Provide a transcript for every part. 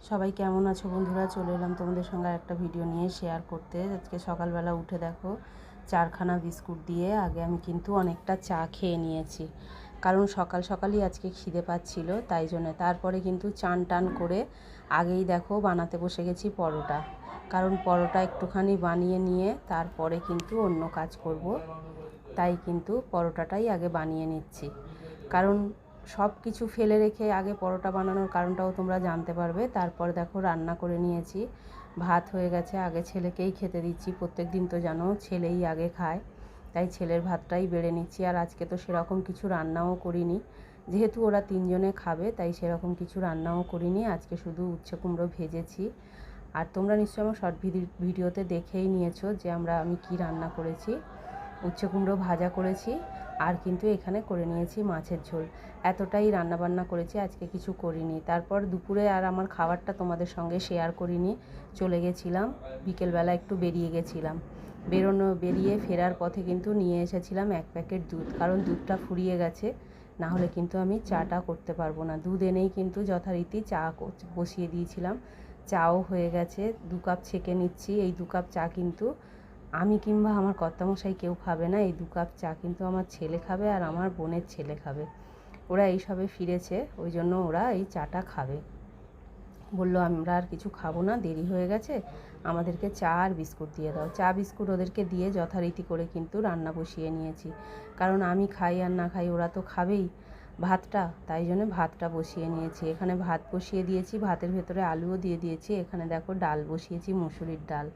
সবাই কেমন আছো বন্ধুরা? চলে এলাম তোমাদের সঙ্গে একটা ভিডিও নিয়ে শেয়ার করতে। আজকে সকালবেলা উঠে দেখো 4খানা বিস্কুট দিয়ে আগে আমি কিন্তু অনেকটা চা খেয়ে নিয়েছি, কারণ সকাল সকালই আজকে খিদে পাচ্ছিল, তাই জন্য। তারপরে কিন্তু চান টান করে আগেই দেখো বানাতে বসে গেছি পরোটা, কারণ পরোটা একটুখানি বানিয়ে নিয়ে তারপরে কিন্তু অন্য কাজ করব। তাই কিন্তু পরোটাটাই আগে বানিয়ে নিচ্ছি, কারণ সব কিছু ফেলে রেখে আগে পরোটা বানানোর কারণটাও তোমরা জানতে পারবে। তারপর দেখো রান্না করে নিয়েছি, ভাত হয়ে গেছে, আগে ছেলেকেই খেতে দিচ্ছি। প্রত্যেক দিন তো জানো ছেলেই আগে খায়, তাই ছেলের ভাতটাই বেড়ে নিচ্ছি। আর আজকে তো সেরকম কিছু রান্নাও করিনি, যেহেতু ওরা 3জনে খাবে, তাই সেরকম কিছু রান্নাও করিনি। আজকে শুধু উচ্ছে কুমড়ো ভেজেছি। আর তোমরা নিশ্চয়ই আমার শর্ট ভিডিওতে দেখেই নিয়েছো যে আমি কি রান্না করেছি। উচ্ছে কুমড়ো ভাজা করেছি, আর কিন্তু এখানে করে নিয়েছি মাছের ঝোল। এতটাই রান্নাবান্না করেছি, আজকে কিছু করিনি। তারপর দুপুরে আর আমার খাবারটা তোমাদের সঙ্গে শেয়ার করিনি, চলে গেছিলাম বিকেলবেলা, একটু বেরিয়ে গেছিলাম। বেরিয়ে ফেরার পথে কিন্তু নিয়ে এসেছিলাম 1 প্যাকেট দুধ, কারণ দুধটা ফুরিয়ে গেছে, না হলে কিন্তু আমি চাটা করতে পারবো না। দুধ এনেই কিন্তু যথারীতি চা বসিয়ে দিয়েছিলাম। চাও হয়ে গেছে, 2 কাপ ছেঁকে নিচ্ছি। এই 2 কাপ চা কিন্তু আমি কিংবা আমার কর্তামশাই কেউ খাবে না। এই 2 কাপ চা কিন্তু আমার ছেলে খাবে আর আমার বোনের ছেলে খাবে। ওরা এই সবে ফিরেছে, ওই জন্য ওরা এই চাটা খাবে। বললো আমরা আর কিছু খাবো না, দেরি হয়ে গেছে, আমাদেরকে চা আর বিস্কুট দিয়ে দাও। চা বিস্কুট ওদেরকে দিয়ে যথারীতি করে কিন্তু রান্না বসিয়ে নিয়েছি, কারণ আমি খাই আর না খাই ওরা তো খাবেই ভাতটা, তাই জন্য ভাতটা বসিয়ে নিয়েছি। এখানে ভাত বসিয়ে দিয়েছি, ভাতের ভেতরে আলুও দিয়ে দিয়েছি। এখানে দেখো ডাল বসিয়েছি, মুসুরির ডাল।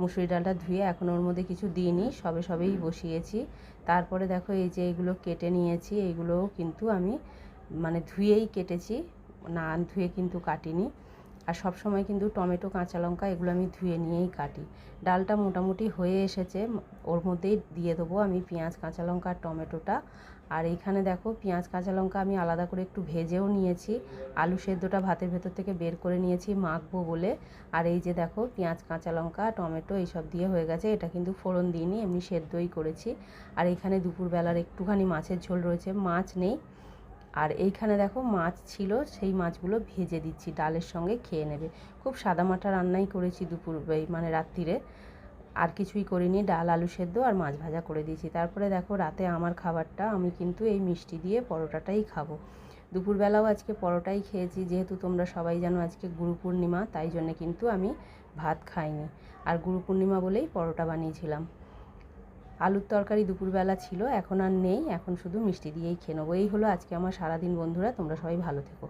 মুসুরি ডালটা ধুয়ে এখন ওর মধ্যে কিছু দিইনি, সবেই বসিয়েছি। তারপরে দেখো এই যে এগুলো কেটে নিয়েছি, এইগুলোও কিন্তু আমি ধুয়েই কেটেছি, না ধুয়ে কিন্তু কাটিনি। আর সব সময় কিন্তু টমেটো কাঁচা লঙ্কা এগুলো আমি ধুয়ে নিয়েই কাটি। ডালটা মোটামুটি হয়ে এসেছে, ওর মধ্যেই দিয়ে দেবো আমি পেঁয়াজ কাঁচা লঙ্কা আর টমেটোটা। আর এইখানে দেখো পেঁয়াজ কাঁচা লঙ্কা আমি আলাদা করে একটু ভেজেও নিয়েছি, আলু সেদ্ধটা ভাতের ভেতর থেকে বের করে নিয়েছি মাখবো বলে। আর এই যে দেখো পেঁয়াজ কাঁচা লঙ্কা টমেটো এইসব দিয়ে হয়ে গেছে, এটা কিন্তু ফোড়ন দিইনি, এমনি সেদ্ধই করেছি। আর এইখানে দুপুরবেলার একটুখানি মাছের ঝোল রয়েছে, মাছ নেই। আর এইখানে দেখো মাছ ছিল, সেই মাছগুলো ভেজে দিচ্ছি, ডালের সঙ্গে খেয়ে নেবে। খুব সাদামাটা রান্নাই করেছি দুপুর রাত্রিরে, আর কিছুই করিনি। ডাল আলু সেদ্ধ আর মাছ ভাজা করে দিয়েছি। তারপরে দেখো রাতে আমার খাবারটা আমি কিন্তু এই মিষ্টি দিয়ে পরোটাটাই খাবো। দুপুরবেলাও আজকে পরোটাই খেয়েছি, যেহেতু তোমরা সবাই জানো আজকে গুরু পূর্ণিমা, তাই জন্যে কিন্তু আমি ভাত খাইনি। আর গুরু পূর্ণিমা বলেই পরোটা বানিয়েছিলাম। আলুর তরকারি দুপুরবেলা ছিল, এখন আর নেই, এখন শুধু মিষ্টি দিয়েই খেয়ে নেবো। এই হলো আজকে আমার সারাদিন বন্ধুরা, তোমরা সবাই ভালো থেকো।